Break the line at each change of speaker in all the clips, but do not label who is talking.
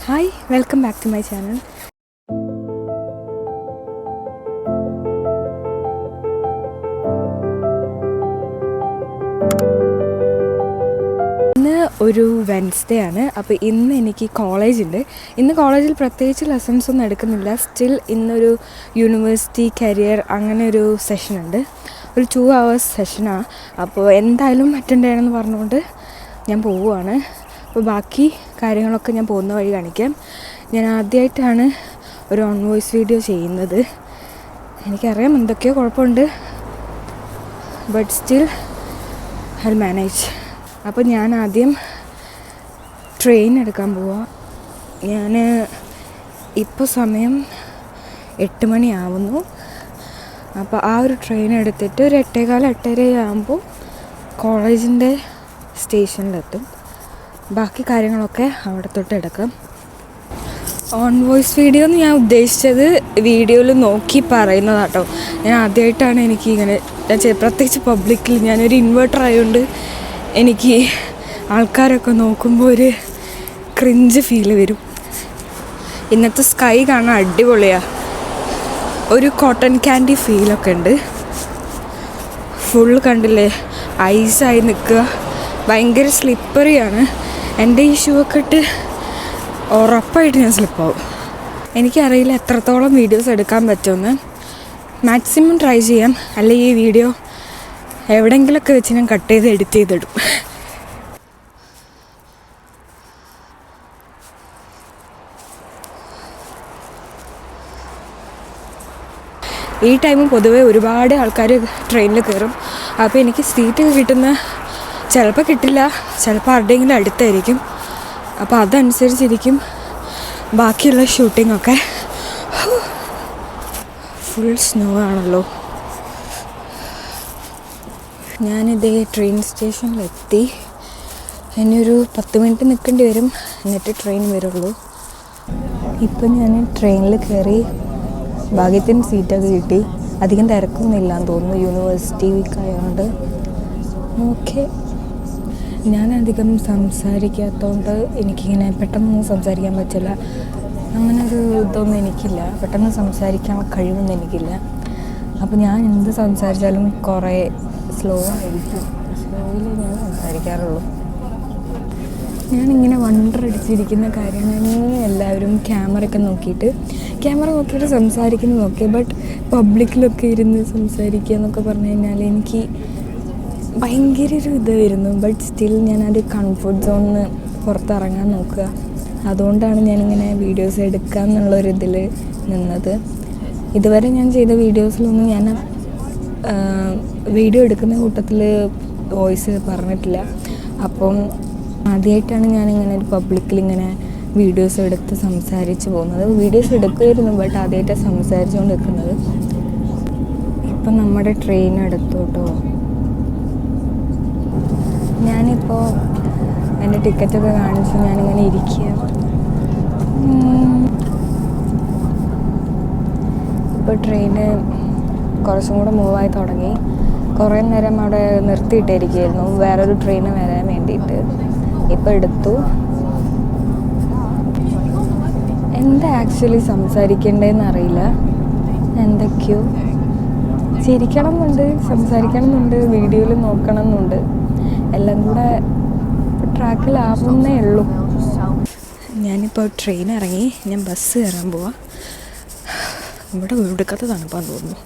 Hi, welcome back to my channel. ഇന്ന് ഒരു Wednesday ആണ്. അപ്പോൾ ഇന്ന് എനിക്ക് കോളേജുണ്ട്. ഇന്ന് കോളേജിൽ പ്രത്യേകിച്ച് ലെസൺസ് ഒന്നും എടുക്കുന്നില്ല. സ്റ്റിൽ ഇന്നൊരു യൂണിവേഴ്സിറ്റി കരിയർ അങ്ങനെ ഒരു സെഷൻ ഉണ്ട്. ഒരു 2 hours സെഷനാണ്. അപ്പോൾ എന്തായാലും അറ്റൻഡ് ചെയ്യണമെന്ന് പറഞ്ഞുകൊണ്ട് ഞാൻ പോവുകയാണ്. അപ്പോൾ ബാക്കി കാര്യങ്ങളൊക്കെ ഞാൻ പോകുന്ന വഴി കാണിക്കാം. ഞാൻ ആദ്യമായിട്ടാണ് ഒരു ഓൺ വോയിസ് വീഡിയോ ചെയ്യുന്നത്. എനിക്കറിയാം എന്തൊക്കെയോ കുഴപ്പമുണ്ട്, ബട്ട് സ്റ്റിൽ ഐ മാനേജ്. അപ്പോൾ ഞാൻ ആദ്യം ട്രെയിൻ എടുക്കാൻ പോവാം. ഞാൻ ഇപ്പോൾ സമയം 8 മണിയാവുന്നു. അപ്പോൾ ആ ഒരു ട്രെയിൻ എടുത്തിട്ട് ഒരു 8:15 ആകുമ്പോൾ കോളേജിൻ്റെ സ്റ്റേഷനിലെത്തും. ബാക്കി കാര്യങ്ങളൊക്കെ അവിടെ തൊട്ട് എടുക്കാം. ഓൺ വോയിസ് വീഡിയോ എന്ന് ഞാൻ ഉദ്ദേശിച്ചത് വീഡിയോയിൽ നോക്കി പറയുന്നതാട്ടോ. ഞാൻ ആദ്യമായിട്ടാണ് എനിക്കിങ്ങനെ പ്രത്യേകിച്ച് പബ്ലിക്കിൽ. ഞാനൊരു ഇൻവേർട്ടർ ആയതുകൊണ്ട് എനിക്ക് ആൾക്കാരൊക്കെ നോക്കുമ്പോൾ ഒരു ക്രിഞ്ച് ഫീല് വരും. ഇന്നത്തെ സ്കൈ കാണാൻ അടിപൊളിയാണ്. ഒരു കോട്ടൺ ക്യാൻഡി ഫീലൊക്കെ ഉണ്ട്. ഫുൾ കണ്ടില്ലേ, ഐസായി നിൽക്കുക. ഭയങ്കര സ്ലിപ്പറിയാണ്. എൻ്റെ ഈ ഷൂ ഒക്കെ ഇട്ട് ഉറപ്പായിട്ട് ഞാൻ സ്ലിപ്പാവും. എനിക്കറിയില്ല എത്രത്തോളം വീഡിയോസ് എടുക്കാൻ പറ്റുമെന്ന്. മാക്സിമം ട്രൈ ചെയ്യാം. അല്ലെങ്കിൽ ഈ വീഡിയോ എവിടെയെങ്കിലുമൊക്കെ വെച്ച് ഞാൻ കട്ട് ചെയ്ത് എഡിറ്റ് ചെയ്തിടും. ഈ ടൈം പൊതുവെ ഒരുപാട് ആൾക്കാർ ട്രെയിനിൽ കയറും. അപ്പോൾ എനിക്ക് സീറ്റ് കിട്ടുന്ന ചിലപ്പോൾ കിട്ടില്ല, ചിലപ്പോൾ ആരുടെയെങ്കിലും അടുത്തായിരിക്കും. അപ്പോൾ അതനുസരിച്ചിരിക്കും ബാക്കിയുള്ള ഷൂട്ടിങ്ങൊക്കെ. ഫുൾ സ്നോ ആണല്ലോ. ഞാനിതേ ട്രെയിൻ സ്റ്റേഷനിലെത്തി. ഇനിയൊരു 10 മിനിറ്റ് നിൽക്കേണ്ടി വരും, എന്നിട്ട് ട്രെയിൻ വരുള്ളൂ. ഇപ്പം ഞാൻ ട്രെയിനിൽ കയറി. ഭാഗ്യത്തിന് സീറ്റൊക്കെ കിട്ടി. അധികം തിരക്കൊന്നുമില്ലാന്ന് തോന്നുന്നു, യൂണിവേഴ്സിറ്റി വീക്ക് ആയതുകൊണ്ട്. ഓക്കെ, ഞാനധികം സംസാരിക്കാത്തതുകൊണ്ട് എനിക്കിങ്ങനെ പെട്ടെന്നൊന്നും സംസാരിക്കാൻ പറ്റില്ല. അങ്ങനെ ഒരു ഇതൊന്നും എനിക്കില്ല. പെട്ടെന്ന് സംസാരിക്കാൻ കഴിവൊന്നും എനിക്കില്ല. അപ്പോൾ ഞാൻ എന്ത് സംസാരിച്ചാലും കുറേ സ്ലോ ആയിരിക്കും. സ്ലോയിൽ ഞാൻ സംസാരിക്കാറുള്ളൂ. ഞാനിങ്ങനെ വണ്ടറടിച്ചിരിക്കുന്ന കാര്യമാണ് എല്ലാവരും ക്യാമറ നോക്കിയിട്ട് സംസാരിക്കുന്നത് നോക്കി. ബട്ട് പബ്ലിക്കിലൊക്കെ ഇരുന്ന് സംസാരിക്കുക എന്നൊക്കെ പറഞ്ഞു കഴിഞ്ഞാൽ എനിക്ക് ഭയങ്കര ഒരു ഇത് വരുന്നു. ബട്ട് സ്റ്റിൽ ഞാനത് കംഫർട്ട് സോണിന്ന് പുറത്തിറങ്ങാൻ നോക്കുക. അതുകൊണ്ടാണ് ഞാനിങ്ങനെ വീഡിയോസ് എടുക്കുക എന്നുള്ളൊരിതിൽ നിന്നത്. ഇതുവരെ ഞാൻ ചെയ്ത വീഡിയോസിലൊന്നും ഞാൻ വീഡിയോ എടുക്കുന്ന കൂട്ടത്തിൽ വോയിസ് പറഞ്ഞിട്ടില്ല. അപ്പം ആദ്യമായിട്ടാണ് ഞാനിങ്ങനെ ഒരു പബ്ലിക്കിലിങ്ങനെ വീഡിയോസ് എടുത്ത് സംസാരിച്ച് പോകുന്നത്. വീഡിയോസ് എടുക്കുമായിരുന്നു, ബട്ട് ആദ്യമായിട്ടാണ് സംസാരിച്ചുകൊണ്ട് നിൽക്കുന്നത്. ഇപ്പം നമ്മുടെ ട്രെയിൻ എടുത്തു കേട്ടോ. ഞാനിപ്പോൾ എൻ്റെ ടിക്കറ്റൊക്കെ കാണിച്ച് ഞാനിങ്ങനെ ഇരിക്കുക. ഇപ്പോൾ ട്രെയിന് കുറച്ചും കൂടെ മൂവായി തുടങ്ങി. കുറേ നേരം അവിടെ നിർത്തിയിട്ടിരിക്കുകയായിരുന്നു വേറൊരു ട്രെയിന് വരാൻ വേണ്ടിയിട്ട്. ഇപ്പോൾ എടുത്തു. എന്താ ആക്ച്വലി സംസാരിക്കേണ്ടതെന്ന് അറിയില്ല. എന്തൊക്കെയോ ചിരിക്കണം എന്നുണ്ട്, സംസാരിക്കണം എന്നുണ്ട്, വീഡിയോയിൽ നോക്കണം എന്നുണ്ട്. എല്ലാം കൂടെ ട്രാക്കിലാവുന്നേ ഉള്ളൂ. ഞാനിപ്പോൾ ട്രെയിൻ ഇറങ്ങി, ഞാൻ ബസ് കയറാൻ പോവാം. ഇവിടെ ഒടുക്കത്തെ തണുപ്പാന്ന് തോന്നുന്നു.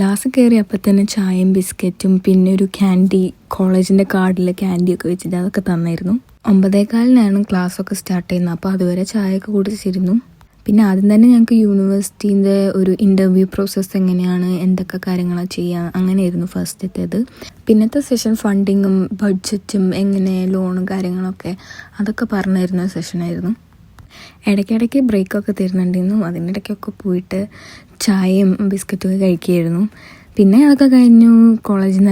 ലാസ്റ്റ് കയറിയപ്പോൾ തന്നെ ചായയും ബിസ്ക്കറ്റും പിന്നെ ഒരു ക്യാൻഡി, കോളേജിൻ്റെ കാർഡിൽ ക്യാൻഡിയൊക്കെ വെച്ചിട്ട് അതൊക്കെ തന്നായിരുന്നു. 9:15 ക്ലാസ്സൊക്കെ സ്റ്റാർട്ട് ചെയ്യുന്നത്. അപ്പോൾ അതുവരെ ചായയൊക്കെ കുടിച്ചിരുന്നു. പിന്നെ ആദ്യം തന്നെ ഞങ്ങൾക്ക് യൂണിവേഴ്സിറ്റീൻ്റെ ഒരു ഇൻ്റർവ്യൂ പ്രോസസ്സ് എങ്ങനെയാണ്, എന്തൊക്കെ കാര്യങ്ങളാണ് ചെയ്യുക, അങ്ങനെയായിരുന്നു ഫസ്റ്റത്തേത്. പിന്നത്തെ സെഷൻ ഫണ്ടിങ്ങും ബഡ്ജറ്റും എങ്ങനെ ലോണും കാര്യങ്ങളൊക്കെ അതൊക്കെ പറഞ്ഞു തരുന്ന സെഷനായിരുന്നു. ഇടയ്ക്കിടയ്ക്ക് ബ്രേക്കൊക്കെ തരുന്നുണ്ടായിരുന്നു. അതിനിടയ്ക്കൊക്കെ പോയിട്ട് ചായയും ബിസ്ക്കറ്റൊക്കെ കഴിക്കുകയായിരുന്നു. പിന്നെ അതൊക്കെ കഴിഞ്ഞു കോളേജിൽ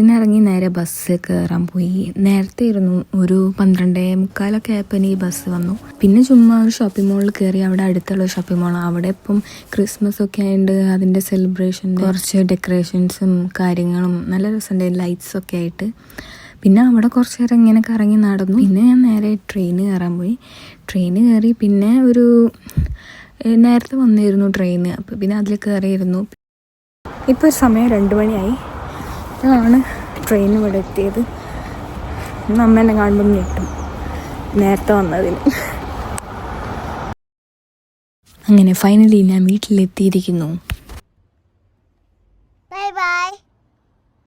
നിന്ന് ഇറങ്ങി നേരെ ബസ് കയറാൻ പോയി. നേരത്തെ ഇരുന്നു, ഒരു 12:45 ആയപ്പോൾ ഈ ബസ് വന്നു. പിന്നെ ചുമ്മാ ഒരു ഷോപ്പിംഗ് മോളിൽ കയറി. അവിടെ അടുത്തുള്ള ഷോപ്പിംഗ് മോൾ, അവിടെ ഇപ്പം ക്രിസ്മസ് ഒക്കെ ആയതുകൊണ്ട് അതിൻ്റെ സെലിബ്രേഷൻ, കുറച്ച് ഡെക്കറേഷൻസും കാര്യങ്ങളും നല്ല രസമുണ്ട്, ലൈറ്റ്സൊക്കെ ആയിട്ട്. പിന്നെ അവിടെ കുറച്ച് നേരം ഇങ്ങനെ കറങ്ങി നടന്നു. പിന്നെ ഞാൻ നേരെ ട്രെയിന് കയറാൻ പോയി. ട്രെയിന് കയറി പിന്നെ നേരത്തെ വന്നിരുന്നു ട്രെയിന്, അപ്പോൾ പിന്നെ അതിൽ കയറിയിരുന്നു. ഇപ്പോൾ സമയം 2 മണിയായി. ഇതാണ് ട്രെയിൻ ഇവിടെ എത്തിയത്. അമ്മ എന്നെ കാണുമ്പം ഞെട്ടും നേരത്തെ വന്നതിന്. അങ്ങനെ ഫൈനലി ഞാൻ വീട്ടിലെത്തിയിരിക്കുന്നു.